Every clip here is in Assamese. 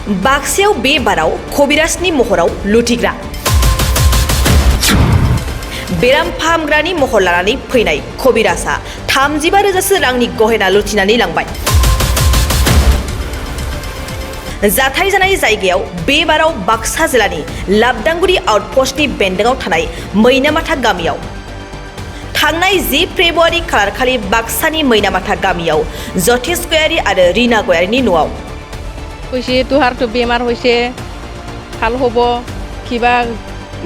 बाक्सायाव बे बाराव कबिराजनि महराव लुथिग्रा बेराम फाहामग्रानि महर लानानै फैनाय कबिराजआ 35,000 रांनि गहेना लुथिनानै लांबाय। जाथाय जानाय जायगायाव बे बाराव बाक्सा जिल्लानि लाबदांगुरि आउटपस्टनि बेन्दोंआव थानाय मैनामाथा गामियाव थांनाय 10 फेब्रुवारि खालारखालि बाक्सानि मैनामाथा गामियाव जथेश गयारी आरो रीना गयारीनि न'आव কৈছে তোহাৰতো বেমাৰ হৈছে ভাল হ'ব কিবা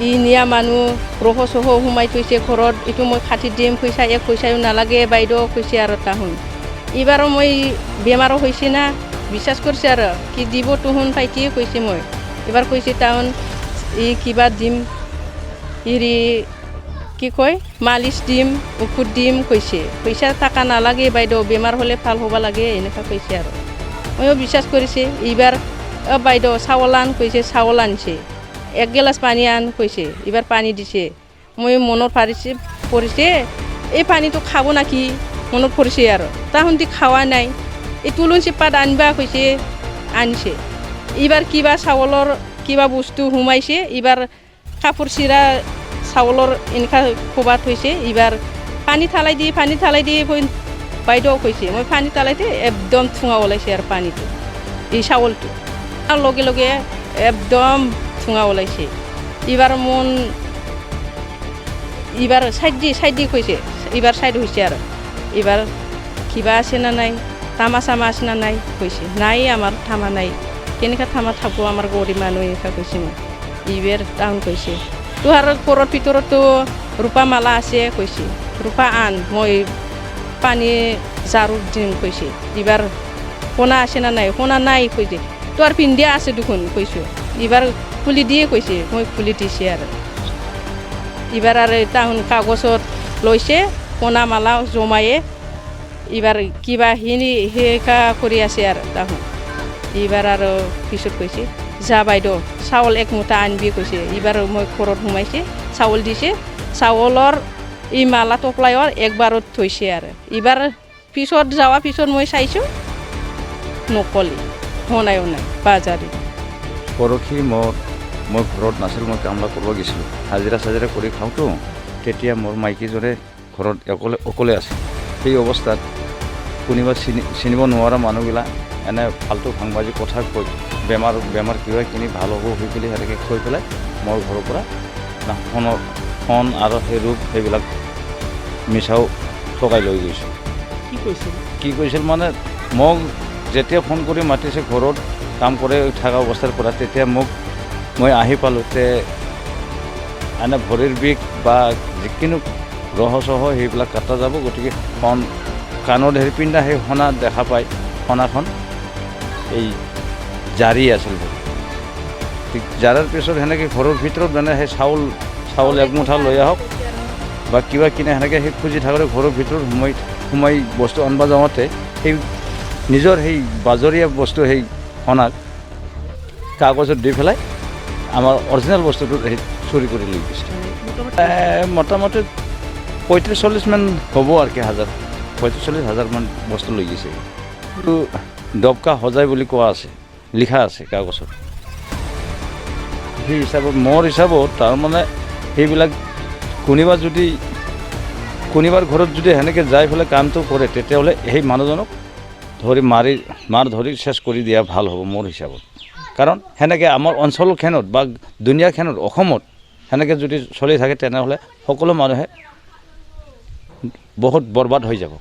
ইনিয়া মানুহ গ্ৰহ চহ সোমাই থৈছে ঘৰত এইটো মই খাটি দিম পইচা এক পইচাও নালাগে বাইদেউ কৈছে আৰু তাহুন এইবাৰো মই বেমাৰো হৈছে না বিশ্বাস কৰিছে আৰু কি দিব তোহুন পাইটিয়ে কৈছে মই এবাৰ কৈছে তাহুন এই কিবা দিম ইৰি কি কয় মালিচ দিম ঔষধ দিম কৈছে পইচা টাকা নালাগে বাইদেউ বেমাৰ হ'লে ভাল হ'ব লাগে এনেকা কৈছে আৰু ময়ো বিশ্বাস কৰিছে এইবাৰ বাইদেউ চাউল আন কৈছে চাউল আনছে এক গিলাচ পানী আন কৈছে এইবাৰ পানী দিছে মই মনত পৰিছে এই পানীটো খাব নাকি মনত পৰিছে আৰু তাহুন্তি খাৱা নাই এই তুলসী পাত আনিবা কৈছে আনিছে এইবাৰ কিবা চাউলৰ কিবা বস্তু সোমাইছে এইবাৰ কাপোৰ চিৰা চাউলৰ এনেকা খোবাত হৈছে এইবাৰ পানী ঢালাই দি বাইদেউ কৈছে মই পানী ঢালাইতে একদম ঠুঙা ওলাইছে আৰু পানীটো এই চাউলটো আৰু লগে লগে একদম ঠুঙা ওলাইছে এইবাৰ সাইড দি কৈছে এইবাৰ সাইড হৈছে আৰু এইবাৰ কিবা আছে না নাই তামা চামা আছে না নাই কৈছে নাই আমাৰ থামা নাই কেনেকৈ থামা থাকব আমাৰ গৰীব মানুহ এনেকৈ কৈছে মই এইবাৰ তাহুন কৈছে তোহাৰ ঘৰৰ ভিতৰতো ৰূপা মালা আছে কৈছে ৰূপা আন মই পানী ঝাৰু দিম কৈছে এইবাৰ সোণা আছে না নাই সোণা নাই কৈছে তোৰ পিন্ধিয়া আছে দেখোন কৈছোঁ এইবাৰ খুলি দিয়ে কৈছে মই খুলি দিছে আৰু এইবাৰ আৰু তাহুন কাগজত লৈছে সোণা মালা জমায়ে এইবাৰ কিবা সেকা কৰি আছে আৰু তাহুন এইবাৰ আৰু পিছত কৈছে যা বাইদেউ চাউল এক মুঠা আনবি কৈছে এইবাৰ মই ঘৰত সোমাইছে চাউল দিছে চাউলৰ এই মালা টপলাইৰ একবাৰত থৈছে আৰু এইবাৰ পিছত মই চাইছোঁ নকলি শুনায়ো নাই বাজাৰী পৰহি মই ঘৰত নাছিল মই কামলা কৰিব গৈছিলোঁ হাজিৰা কৰি খাওঁতো তেতিয়া মোৰ মাইকীজনে ঘৰত অকলে আছে সেই অৱস্থাত কোনোবা চিনিব নোৱাৰা মানুহবিলাক এনে ফাল্টু ভাংবাজি কথা কৈ বেমাৰ কিবা কিনি ভাল হ'ব হৈ পেলাই সেনেকৈ কৈ পেলাই মোৰ ঘৰৰ পৰা ফোন আৰু সেই ৰোগ সেইবিলাক মিছাও ঠগাই লৈ গৈছোঁ কি কৈছিল মানে মোক যেতিয়া ফোন কৰি মাতিছে ঘৰত কাম কৰি থকা অৱস্থাৰ পৰা তেতিয়া মই আহি পালোঁ তে এনে ভৰিৰ বিষ বা যিকোনো গ্ৰহ চহ সেইবিলাক কাটা যাব গতিকে কাণত হেৰি পিন্ধা সেই সোণা দেখা পায় সোণাখন এই জাৰি আছিল ঠিক জাৰাৰ পিছত সেনেকৈ ঘৰৰ ভিতৰত মানে সেই চাউল একমুঠা লৈ আহক বা কিবা কিনে সেনেকৈ সেই খুজি থাকোঁতে ঘৰৰ ভিতৰত সোমাই বস্তু আনবা যাওঁতে সেই নিজৰ সেই বাজৰীয়া বস্তু সেই সোণাক কাগজত দি পেলাই আমাৰ অৰিজিনেল বস্তুটো সেই চুৰি কৰি লৈ গৈছে মোটামুটি 35-40 হ'ব আৰু কি 45,000 মান বস্তু লৈ গৈছে কিন্তু দবকা সজাই বুলি কোৱা আছে লিখা আছে কাগজত সেই হিচাপত মোৰ হিচাপত তাৰমানে সেইবিলাক কোনোবাৰ ঘৰত যদি সেনেকৈ যাই পেলাই কামটো কৰে তেতিয়াহ'লে সেই মানুহজনক ধৰি চেছ কৰি দিয়া ভাল হ'ব মোৰ হিচাপত কাৰণ সেনেকৈ আমাৰ অঞ্চলখনত বা দুনিয়াখনত অসমত সেনেকৈ যদি চলি থাকে তেনেহ'লে সকলো মানুহে বহুত বৰবাদ হৈ যাব।